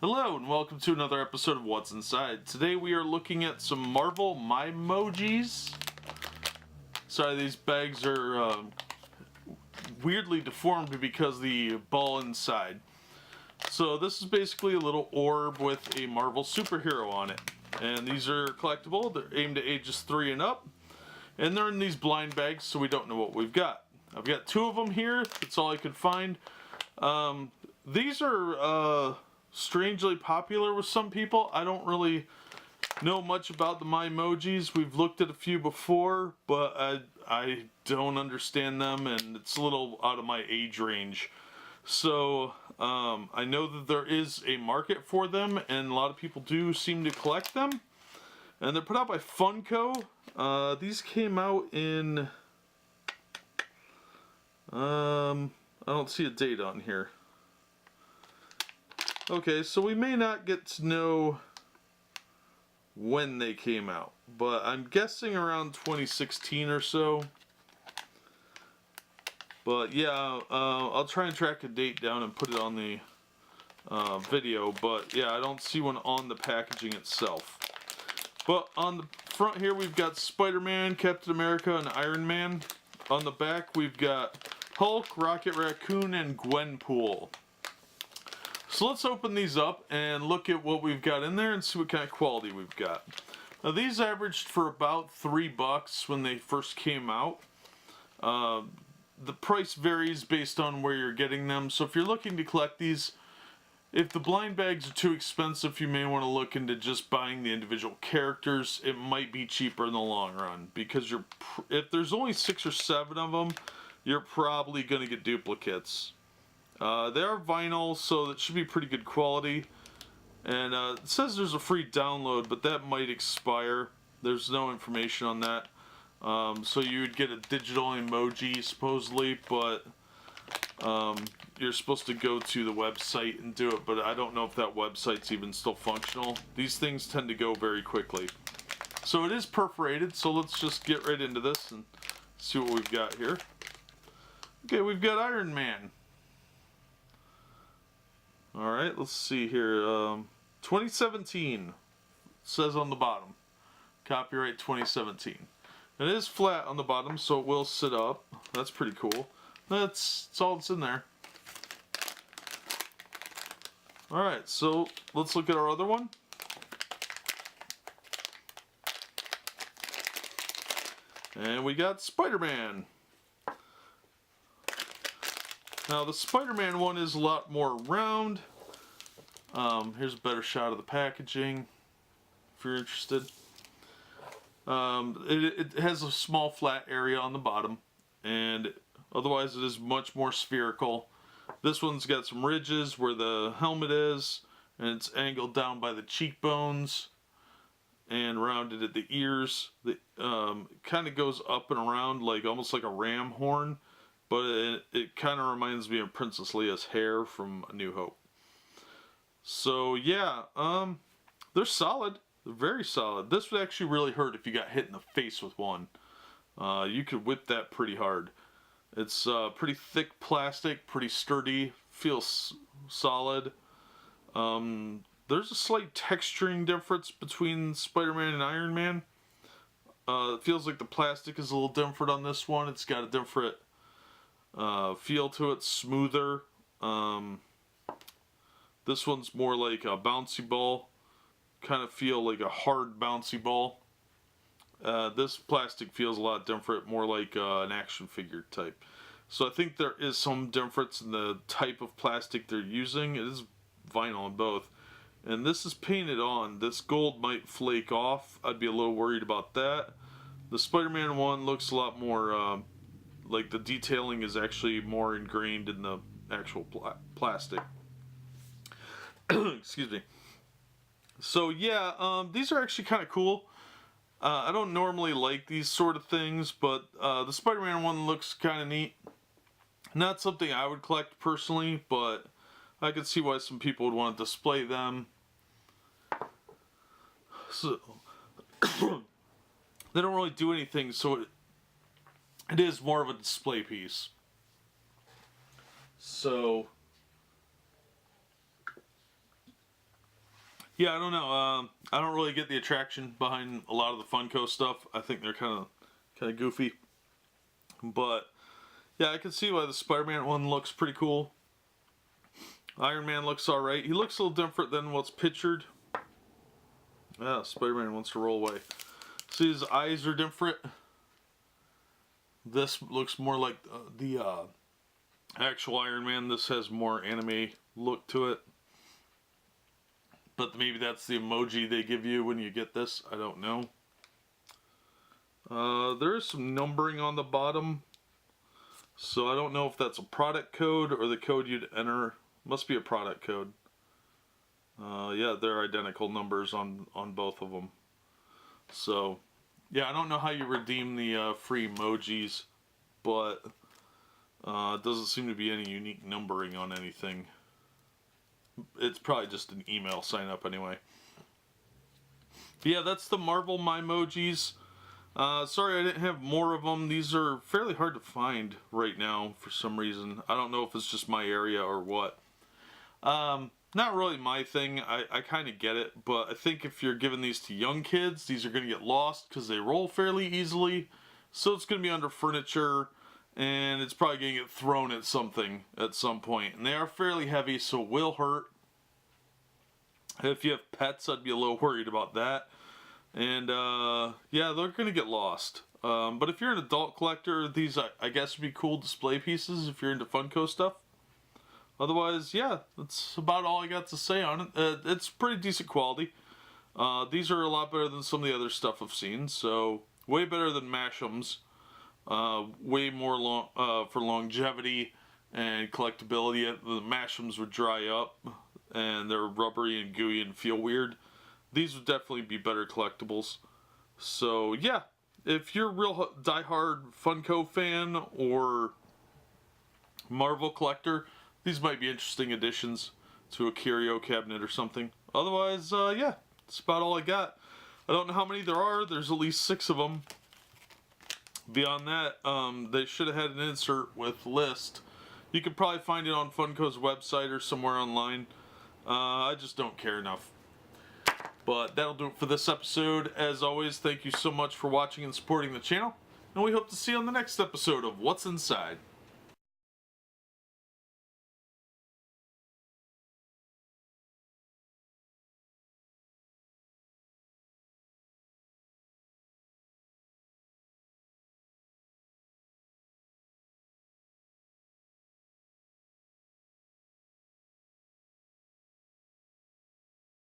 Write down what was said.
Hello and welcome to another episode of What's Inside. Today we are looking at some Marvel Mymojis. Sorry, these bags are weirdly deformed because of the ball inside. So this is basically a little orb with a Marvel superhero on it. And these are collectible. They're aimed at ages 3 and up. And they're in these blind bags, so we don't know what we've got. I've got 2 of them here. That's all I could find. These are strangely popular with some people. I don't really know much about the Mymojis. We've looked at a few before, but I don't understand them, and it's a little out of my age range. So I know that there is a market for them, and a lot of people do seem to collect them. And they're put out by Funko. These came out in I don't see a date on here. Okay, so we may not get to know when they came out, but I'm guessing around 2016 or so. But yeah, I'll try and track a date down and put it on the video, but yeah, I don't see one on the packaging itself. But on the front here we've got Spider-Man, Captain America, and Iron Man. On the back we've got Hulk, Rocket Raccoon, and Gwenpool. So let's open these up and look at what we've got in there and see what kind of quality we've got. Now these averaged for about $3 when they first came out. The price varies based on where you're getting them, so if you're looking to collect these, if the blind bags are too expensive, you may want to look into just buying the individual characters. It might be cheaper in the long run, because if there's only 6 or 7 of them, you're probably going to get duplicates. They are vinyl, so that should be pretty good quality. And it says there's a free download, but that might expire. There's no information on that. So you would get a digital emoji, supposedly, but you're supposed to go to the website and do it, but I don't know if that website's even still functional. These things tend to go very quickly. So it is perforated, so let's just get right into this and see what we've got here. Okay, we've got Iron Man. Alright, let's see here. 2017 says on the bottom. Copyright 2017. It is flat on the bottom, so it will sit up. That's pretty cool. That's all that's in there. Alright, so let's look at our other one. And we got Spider-Man. Now the Spider-Man one is a lot more round. Here's a better shot of the packaging, if you're interested. It has a small flat area on the bottom, and otherwise it is much more spherical. This one's got some ridges where the helmet is, and it's angled down by the cheekbones and rounded at the ears. It kind of goes up and around like almost like a ram horn. But it kind of reminds me of Princess Leia's hair from A New Hope. So yeah, they're solid. They're very solid. This would actually really hurt if you got hit in the face with one. You could whip that pretty hard. It's pretty thick plastic, pretty sturdy, feels solid. There's a slight texturing difference between Spider-Man and Iron Man. It feels like the plastic is a little different on this one. It's got a different feel to it, smoother. This one's more like a bouncy ball, kind of feel like a hard bouncy ball. This plastic feels a lot different, more like an action figure type. So I think there is some difference in the type of plastic they're using. It is vinyl in both. And this is painted on. This gold might flake off. I'd be a little worried about that. The Spider-Man one looks a lot more like the detailing is actually more ingrained in the actual plastic. Excuse me. So yeah, these are actually kind of cool. I don't normally like these sort of things, but the Spider-Man one looks kind of neat. Not something I would collect personally, but I could see why some people would want to display them. So they don't really do anything, so it is more of a display piece. So Yeah, I don't know. I don't really get the attraction behind a lot of the Funko stuff. I think they're kind of goofy. But yeah, I can see why the Spider-Man one looks pretty cool. Iron Man looks alright. He looks a little different than what's pictured. Yeah, Spider-Man wants to roll away. See, his eyes are different. This looks more like the actual Iron Man. This has more anime look to it. But maybe that's the emoji they give you when you get this. I don't know. There is some numbering on the bottom. So I don't know if that's a product code or the code you'd enter. Must be a product code. Yeah, they're identical numbers on both of them. So, yeah, I don't know how you redeem the free emojis, but it doesn't seem to be any unique numbering on anything. It's probably just an email sign up anyway. But yeah, that's the Marvel Mymojis. Sorry I didn't have more of them. These are fairly hard to find right now for some reason. I don't know if it's just my area or what. Not really my thing. I kind of get it, but I think if you're giving these to young kids, these are going to get lost because they roll fairly easily. So it's going to be under furniture, and it's probably going to get thrown at something at some point. And they are fairly heavy, so it will hurt. If you have pets, I'd be a little worried about that. And yeah, they're going to get lost. But if you're an adult collector, these I guess would be cool display pieces if you're into Funko stuff. Otherwise, yeah, that's about all I got to say on it. It's pretty decent quality. These are a lot better than some of the other stuff I've seen, so way better than Mash'ems. Way more for longevity and collectability. The Mash'ems would dry up, and they're rubbery and gooey and feel weird. These would definitely be better collectibles. So, yeah, if you're a real diehard Funko fan or Marvel collector, these might be interesting additions to a curio cabinet or something. Otherwise, yeah, that's about all I got. I don't know how many there are. There's at least 6 of them. Beyond that, they should have had an insert with list. You could probably find it on Funko's website or somewhere online. I just don't care enough. But that'll do it for this episode. As always, thank you so much for watching and supporting the channel. And we hope to see you on the next episode of What's Inside.